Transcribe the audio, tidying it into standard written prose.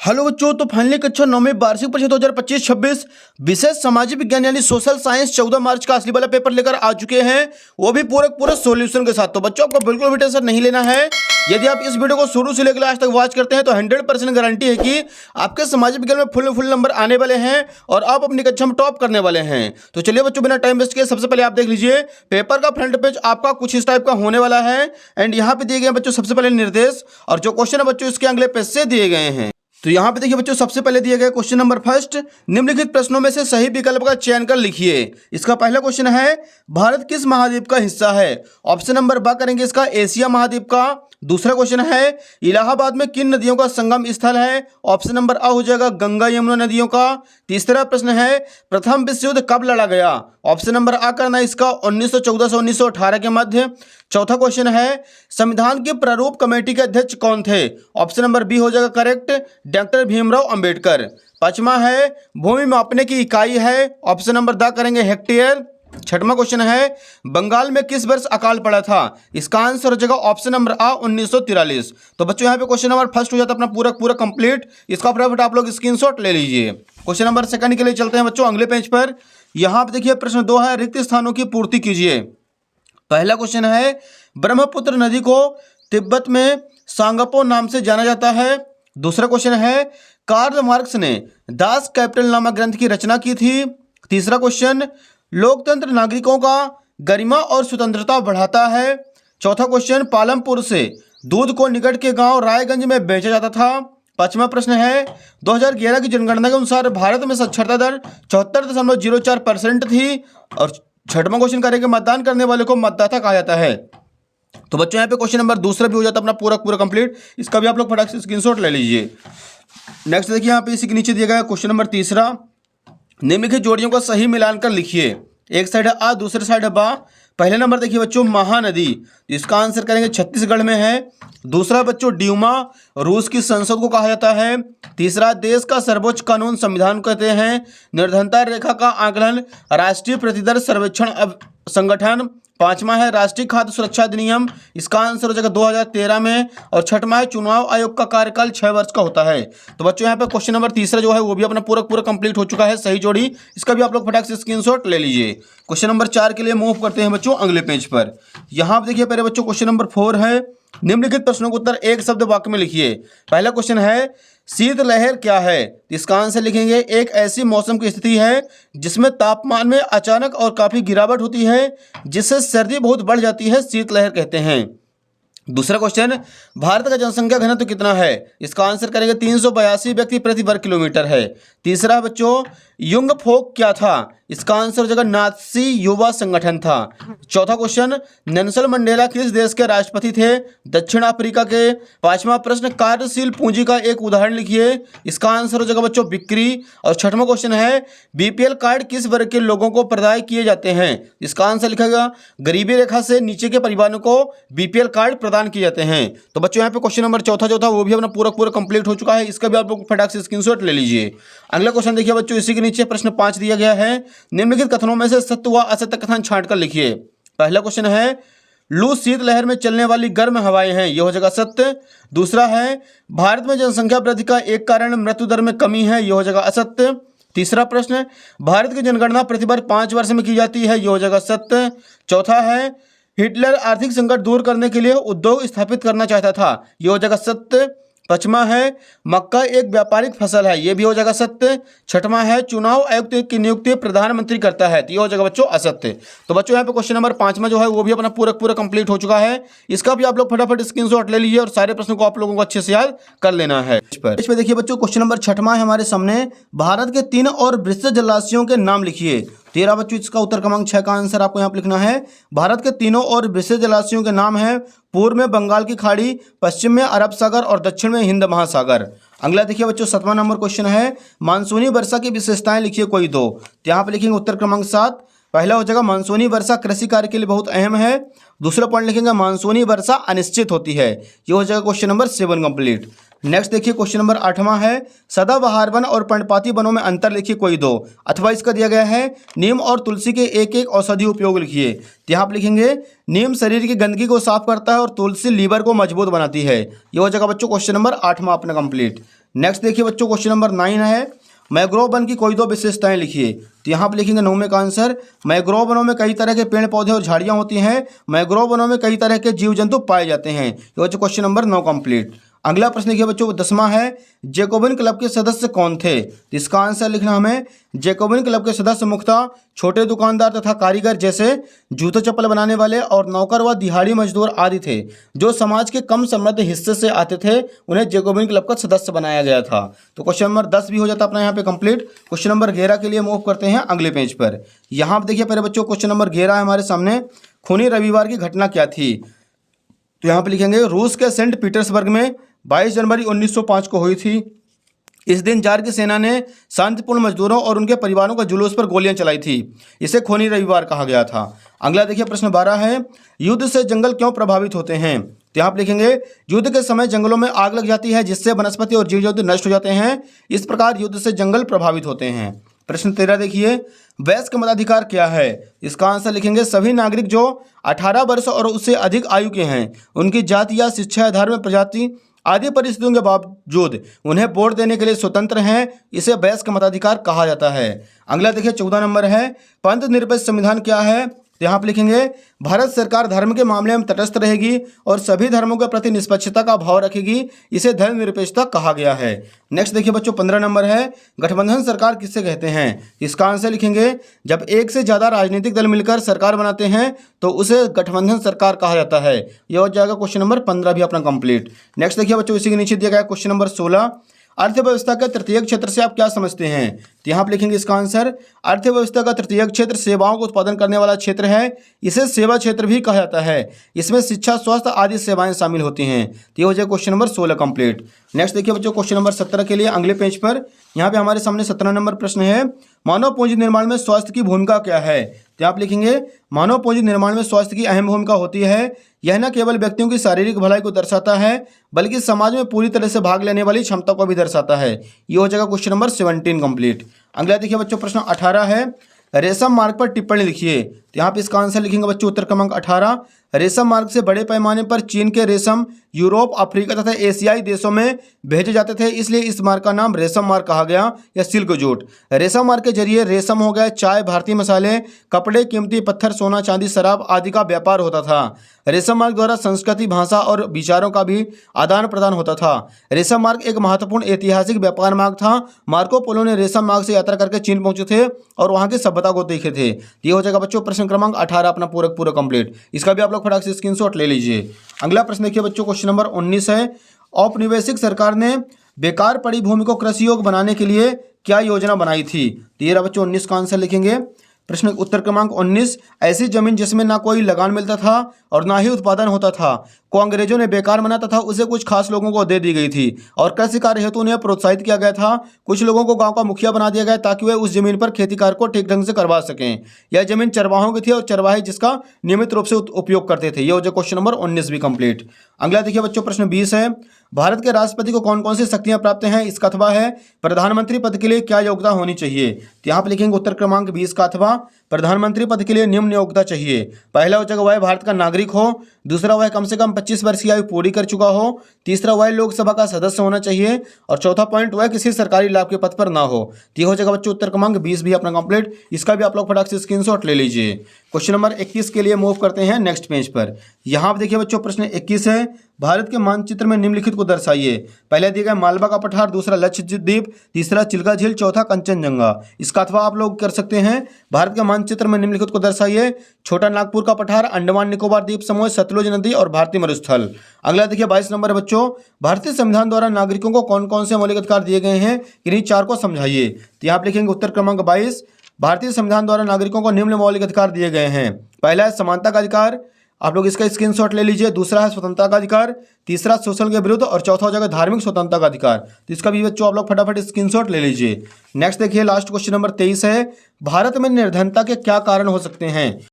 Hello बच्चों, तो finally कक्षा 9 में वार्षिक परीक्षा 2025-26 विशेष सामाजिक विज्ञान यानी सोशल साइंस 14 मार्च का असली वाला पेपर लेकर आ चुके हैं, वो भी पूरे सॉल्यूशन के साथ। तो बच्चों आपको बिल्कुल भी टेंशन नहीं लेना है। यदि आप इस वीडियो को शुरू से लेकर आज तक वॉच करते हैं तो 100% गारंटी है कि आपके सामाजिक विज्ञान में फुल नंबर आने वाले हैं और आप अपनी कक्षा में टॉप करने वाले हैं। तो चलिए बच्चों, बिना टाइम वेस्ट किए सबसे पहले आप देख लीजिए पेपर का फ्रंट पेज आपका कुछ इस टाइप का होने वाला है। एंड यहाँ पे दिए गए बच्चों सबसे पहले निर्देश और जो क्वेश्चन है बच्चों इसके अगले पेज से दिए गए हैं। तो यहाँ पे देखिए बच्चों, सबसे पहले दिया गया क्वेश्चन नंबर फर्स्ट, निम्नलिखित प्रश्नों में से सही विकल्प का चयन कर लिखिए। इसका पहला क्वेश्चन है, भारत किस महाद्वीप का हिस्सा है? ऑप्शन नंबर ब करेंगे इसका एशिया महाद्वीप का। दूसरा क्वेश्चन है, इलाहाबाद में किन नदियों का संगम स्थल है? ऑप्शन नंबर अ हो जाएगा गंगा यमुना नदियों का। तीसरा प्रश्न है, प्रथम विश्व युद्ध कब लड़ा गया? ऑप्शन नंबर आ करना इसका 1914 से 1918 के मध्य। चौथा क्वेश्चन है, संविधान की प्रारूप कमेटी के अध्यक्ष कौन थे? ऑप्शन नंबर बी हो जाएगा करेक्ट, डॉक्टर भीमराव अंबेडकर। पांचवा है, भूमि मापने की इकाई है? ऑप्शन नंबर द करेंगे हेक्टेयर। छठवां क्वेश्चन है, बंगाल में किस वर्ष अकाल पड़ा था? इसका आंसर हो जाएगा ऑप्शन नंबर आ 1943। तो बच्चों यहाँ पे क्वेश्चन नंबर फर्स्ट हो जाता है अपना पूरा कंप्लीट। इसका फटाफट आप लोग स्क्रीनशॉट ले लीजिए। क्वेश्चन नंबर सेकंड के लिए चलते हैं बच्चों अगले पेज पर। यहाँ पे देखिए प्रश्न 2 है, रिक्त स्थानों की पूर्ति कीजिए। पहला क्वेश्चन है, ब्रह्मपुत्र नदी को तिब्बत में सांगपो नाम से जाना जाता है। दूसरा क्वेश्चन है, कार्ल मार्क्स ने दास कैपिटल नामक ग्रंथ की रचना की थी। तीसरा क्वेश्चन, लोकतंत्र नागरिकों का गरिमा और स्वतंत्रता बढ़ाता है। चौथा क्वेश्चन, पालमपुर से दूध को निकट के गांव रायगंज में बेचा जाता था। पांचवा प्रश्न है, 2011 की जनगणना के अनुसार भारत में साक्षरता दर 74.04% थी। और छठवां क्वेश्चन करेंगे, मतदान करने वाले को मतदाता कहा जाता है। तो बच्चों यहाँ पे क्वेश्चन नंबर दूसरा भी हो जाता है अपना पूरा कंप्लीट। इसका भी आप लोग फटाक से स्क्रीनशॉट ले लीजिए। नेक्स्ट देखिए यहाँ पे इसी के नीचे दिया गया क्वेश्चन नंबर तीसरा, निम्नलिखित जोड़ियों का सही मिलान कर लिखिए। एक साइड है आ, दूसरे साइड है बा। पहले नंबर देखिए बच्चों महानदी, इसका आंसर करेंगे छत्तीसगढ़ में है। दूसरा बच्चों ड्यूमा, रूस की संसद को कहा जाता है। तीसरा, देश का सर्वोच्च कानून संविधान कहते हैं। निर्धनता रेखा का आकलन राष्ट्रीय प्रतिदर सर्वेक्षण संगठन। पांचवा है राष्ट्रीय खाद्य सुरक्षा अधिनियम, इसका आंसर हो जाएगा 2013 में। और छठवां है चुनाव आयोग का कार्यकाल 6 वर्ष का होता है। तो बच्चों यहाँ पे क्वेश्चन नंबर तीसरा जो है वो भी अपना पूरा कंप्लीट हो चुका है, सही जोड़ी। इसका भी आप लोग फटाक से स्क्रीनशॉट ले लीजिए। क्वेश्चन नंबर 4 के लिए मूव करते हैं बच्चों अगले पेज पर। यहाँ पे देखिए पहले बच्चों क्वेश्चन नंबर 4 है, निम्नलिखित प्रश्नों का उत्तर एक शब्द वाक्य में लिखिए। पहला क्वेश्चन है, शीतलहर क्या है? इसका आंसर लिखेंगे एक ऐसी मौसम की स्थिति है जिसमें तापमान में अचानक और काफी गिरावट होती है, जिससे सर्दी बहुत बढ़ जाती है, शीतलहर कहते हैं। दूसरा क्वेश्चन, भारत का जनसंख्या घनत्व कितना है? इसका आंसर करेंगे 382 व्यक्ति प्रति वर्ग किलोमीटर है। तीसरा बच्चों, युंग फोक क्या था? इसका आंसर हो जाएगा नात्सी युवा संगठन था। चौथा क्वेश्चन, नेल्सन मंडेला किस देश के राष्ट्रपति थे? दक्षिण अफ्रीका के। पांचवा प्रश्न, कार्यशील पूंजी का एक उदाहरण लिखिए। इसका आंसर हो जाएगा बच्चों बिक्री। और छठवां क्वेश्चन है, बीपीएल कार्ड किस वर्ग के लोगों को प्रदान किए जाते हैं? इसका आंसर लिखेगा गरीबी रेखा से नीचे के परिवारों को बीपीएल कार्ड प्रदान किए जाते हैं। तो बच्चों यहाँ पे क्वेश्चन नंबर चौथा जो था वो भी अपना पूरा कंप्लीट हो चुका है। इसका भी आप लोग फटाक से स्क्रीनशॉट ले लीजिए। अगला क्वेश्चन देखिए बच्चों, इसी के नीचे प्रश्न 5 दिया गया है, निम्नलिखित कथनों में से सत्य व असत्य कथन छांटकर लिखिए। पहला क्वेश्चन है, लू शीतलहर में चलने वाली गर्म हवाएं हैं, यह हो जाएगा सत्य। दूसरा है, भारत में जनसंख्या वृद्धि का एक कारण मृत्यु दर में कमी है, यह हो जाएगा असत्य। तीसरा प्रश्न, भारत की जनगणना प्रतिवर्ष 5 वर्ष में की जाती है, यह हो जाएगा सत्य। चौथा है, हिटलर आर्थिक संकट दूर करने के लिए उद्योग स्थापित करना चाहता था, यह हो जाएगा सत्य। पांचवा है, मक्का एक व्यापारिक फसल है, यह भी हो जाएगा सत्य। छठवां है, चुनाव आयुक्त की नियुक्ति प्रधानमंत्री करता है, तो यह हो जाएगा बच्चों असत्य। तो बच्चों यहाँ पे क्वेश्चन नंबर 5 जो है वो भी अपना पूरा कंप्लीट हो चुका है। इसका भी आप लोग फटाफट स्क्रीनशॉट ले लीजिए और सारे प्रश्नों को आप लोगों को अच्छे से याद कर लेना है। इस पर देखिए बच्चों क्वेश्चन नंबर 6 है हमारे सामने, भारत के 3 और विस्तृत जलाशयों के नाम लिखिए। 13 बच्चों इसका उत्तर क्रमांक 6 का आंसर आपको यहाँ पर लिखना है। भारत के 3 और विस्तृत जलाशयों के नाम है, पूर्व में बंगाल की खाड़ी, पश्चिम में अरब सागर और दक्षिण में हिंद महासागर। अगला देखिए बच्चों 7वां नंबर क्वेश्चन है, मानसूनी वर्षा की विशेषताएं लिखिए कोई दो। तो यहाँ पे लिखेंगे उत्तर क्रमांक 7। पहला हो जाएगा मानसूनी वर्षा कृषि कार्य के लिए बहुत अहम है। दूसरा पॉइंट लिखेंगे मानसूनी वर्षा अनिश्चित होती है, ये हो जाएगा क्वेश्चन नंबर 7 कंप्लीट। नेक्स्ट देखिए क्वेश्चन नंबर 8वां है, सदाबहार वन और पर्णपाती वनों में अंतर लिखिए कोई दो, अथवा इसका दिया गया है नीम और तुलसी के एक एक औषधि उपयोग लिखिए। तो यहाँ आप लिखेंगे नीम शरीर की गंदगी को साफ करता है और तुलसी लीवर को मजबूत बनाती है। ये हो जाएगा बच्चों क्वेश्चन नंबर 8वां अपना कंप्लीट। नेक्स्ट देखिए बच्चों क्वेश्चन नंबर 9 है, मैंग्रोव वन की कोई दो विशेषताएं लिखिए। तो यहाँ आप लिखेंगे 9वें का आंसर, मैंग्रोव वनों में कई तरह के पेड़ पौधे और झाड़ियाँ होती हैं, मैंग्रोव वनों में कई तरह के जीव जंतु पाए जाते हैं। ये हो जाए क्वेश्चन नंबर 9 कंप्लीट। अगला प्रश्न देखिए बच्चों 10वां है, जैकोबिन क्लब के सदस्य कौन थे। तो इसका आंसर लिखना हमें, जैकोबिन क्लब के सदस्य मुख्यतः छोटे दुकानदार तथा कारीगर जैसे जूते चप्पल बनाने वाले और नौकर व दिहाड़ी मजदूर आदि थे, जो समाज के कम समृद्ध हिस्से से आते थे, उन्हें जैकोबिन क्लब का सदस्य बनाया गया था। तो क्वेश्चन नंबर 10 भी हो जाता अपना यहाँ पे कंप्लीट। क्वेश्चन नंबर 11 के लिए मूव करते हैं अगले पेज पर। यहाँ पर देखिए पहले बच्चों क्वेश्चन नंबर 11 है हमारे सामने, खूनी रविवार की घटना क्या थी। तो यहाँ पे लिखेंगे रूस के सेंट पीटर्सबर्ग में 22 जनवरी 1905 को हुई थी। इस दिन जार की सेना ने शांतिपूर्ण मजदूरों और उनके परिवारों का जुलूस पर गोलियां चलाई थी। इसे खूनी रविवार कहा गया था। अगला देखिए प्रश्न 12 है, युद्ध से जंगल क्यों प्रभावित होते हैं। तो यहाँ आप लिखेंगे युद्ध के समय जंगलों में आग लग जाती है, जिससे वनस्पति और जीव जंतु नष्ट हो जाते हैं। इस प्रकार युद्ध से जंगल प्रभावित होते हैं। प्रश्न 13 देखिए, वयस्क मताधिकार क्या है। इसका आंसर लिखेंगे सभी नागरिक जो 18 वर्ष और उससे अधिक आयु के हैं, उनकी जाति या शिक्षा, धर्म, प्रजाति आदि परिस्थितियों के बावजूद उन्हें वोट देने के लिए स्वतंत्र हैं, इसे वयस्क मताधिकार कहा जाता है। अगला देखिए 14 नंबर है, पंथ निरपेक्ष संविधान क्या है। तो यहाँ आप लिखेंगे भारत सरकार धर्म के मामले में तटस्थ रहेगी और सभी धर्मों के प्रति निष्पक्षता का भाव रखेगी, इसे धर्मनिरपेक्षता कहा गया है। नेक्स्ट देखिए बच्चों 15 नंबर है, गठबंधन सरकार किसे कहते हैं। इसका आंसर लिखेंगे जब एक से ज़्यादा राजनीतिक दल मिलकर सरकार बनाते हैं तो उसे गठबंधन सरकार कहा जाता है। यह हो जाएगा क्वेश्चन नंबर 15 भी अपना कंप्लीट। नेक्स्ट देखिए बच्चों इसी के नीचे दिया गया क्वेश्चन नंबर 16, अर्थव्यवस्था के तृतीय क्षेत्र से आप क्या समझते हैं। तो यहाँ आप लिखेंगे इसका आंसर, अर्थव्यवस्था का तृतीय क्षेत्र सेवाओं का उत्पादन करने वाला क्षेत्र है, इसे सेवा क्षेत्र भी कहा जाता है। इसमें शिक्षा, स्वास्थ्य आदि सेवाएं शामिल होती हैं। तो ये हो जाए क्वेश्चन नंबर 16 कंप्लीट। नेक्स्ट देखिए बच्चों क्वेश्चन नंबर 17 के लिए अगले पेज पर यहाँ पे हमारे सामने 17 नंबर प्रश्न है, मानव पूंजी निर्माण में स्वास्थ्य की भूमिका क्या है। तो आप लिखेंगे मानव पूंजी निर्माण में स्वास्थ्य की अहम भूमिका होती है। यह न केवल व्यक्तियों की शारीरिक भलाई को दर्शाता है, बल्कि समाज में पूरी तरह से भाग लेने वाली क्षमता को भी दर्शाता है। ये हो जाएगा क्वेश्चन नंबर 17 कंप्लीट। अगला देखिए बच्चों प्रश्न 18 है, रेशम मार्ग पर टिप्पणी लिखिए। तो यहाँ पे इसका आंसर लिखेंगे बच्चों उत्तर क्रमांक 18, रेशम मार्ग से बड़े पैमाने पर चीन के रेशम यूरोप, अफ्रीका तथा एशियाई देशों में भेजे जाते थे, इसलिए इस मार्ग का नाम रेशम मार्ग कहा गया या सिल्क जूट। रेशम मार्ग के जरिए रेशम हो गया, चाय, भारतीय मसाले, कपड़े, कीमती पत्थर, सोना, चांदी, शराब आदि का व्यापार होता था। रेशम मार्ग द्वारा संस्कृति, भाषा और विचारों का भी आदान प्रदान होता था। रेशम मार्ग एक महत्वपूर्ण ऐतिहासिक व्यापार मार्ग था। मार्को पोलो ने रेशम मार्ग से यात्रा करके चीन पहुंचे थे और वहां की सभ्यता को देखे थे। ये हो जाएगा बच्चों प्रश्न क्रमांक 18 अपना पूरा कंप्लीट। इसका भी आप लोग फटाक से स्क्रीनशॉट ले लीजिए। अगला प्रश्न देखिए बच्चों क्वेश्चन नंबर 19 है, औपनिवेशिक सरकार ने बेकार पड़ी भूमि को कृषि योग्य बनाने के लिए क्या योजना बनाई थी। तो ये रहा बच्चों 19 का आंसर लिखेंगे। प्रश्न उत्तर क्रमांक 19, ऐसी जमीन जिसमें ना कोई लगान मिलता था और ना ही उत्पादन होता था को अंग्रेजों ने बेकार माना तथा उसे कुछ खास लोगों को दे दी गई थी और कृषि कार्य हेतु उन्हें प्रोत्साहित किया गया था। कुछ लोगों को गांव का मुखिया बना दिया गया ताकि वे उस जमीन पर खेती कार्य को ठीक ढंग से करवा सकें। यह जमीन चरवाहों की थी और चरवाहे जिसका नियमित रूप से उपयोग करते थे। यह हो जाए क्वेश्चन नंबर 19 भी कंप्लीट। अगला देखिए बच्चों प्रश्न 20 है, भारत के राष्ट्रपति को कौन कौन सी शक्तियां प्राप्त हैं। इसका अथवा है प्रधानमंत्री पद के लिए क्या योग्यता होनी चाहिए। तो यहाँ पर लिखेंगे उत्तर क्रमांक 20 का अथवा प्रधानमंत्री पद के लिए निम्न योग्यता चाहिए। पहला हो जाएगा वह भारत का नागरिक हो, दूसरा वह कम से कम 25 वर्ष की आयु पूरी कर चुका हो, तीसरा वह लोकसभा का सदस्य होना चाहिए और चौथा पॉइंट वह किसी सरकारी लाभ के पद पर ना हो। तो ये हो जाएगा बच्चों उत्तर क्रमांक 20 भी अपना कंप्लीट। इसका भी आप लोग फटाक से स्क्रीनशॉट ले लीजिए। क्वेश्चन नंबर 21 के लिए मूव करते हैं नेक्स्ट पेज पर। यहाँ पर देखिए बच्चों प्रश्न 21 है, भारत के मानचित्र में निम्नलिखित को दर्शाइए। पहले दिया गया मालवा का पठार, दूसरा लक्षद्वीप, तीसरा चिल्का झील, चौथा कंचनजंगा। इसका अथवा आप लोग कर सकते हैं, भारत के मानचित्र में निम्नलिखित को दर्शाइए। छोटा नागपुर का पठार, अंडमान निकोबार द्वीप समूह, सतलुज नदी और भारतीय मरुस्थल। अगला देखिए 22 नंबर है बच्चों, भारतीय संविधान द्वारा नागरिकों को कौन कौन से मौलिक अधिकार दिए गए हैं, इन्हीं चार को समझाइए। तो यहाँ आप लिखेंगे उत्तर क्रमांक 22, भारतीय संविधान द्वारा नागरिकों को निम्न मौलिक अधिकार दिए गए हैं। पहला है समानता का अधिकार, आप लोग इसका स्क्रीनशॉट ले लीजिए। दूसरा है स्वतंत्रता का अधिकार, तीसरा शोषण के विरुद्ध और चौथा हो जाएगा धार्मिक स्वतंत्रता का अधिकार। तो इसका भी बच्चों आप लोग फटाफट स्क्रीनशॉट ले लीजिए। नेक्स्ट देखिए लास्ट क्वेश्चन नंबर 23 है, भारत में निर्धनता के क्या कारण हो सकते हैं।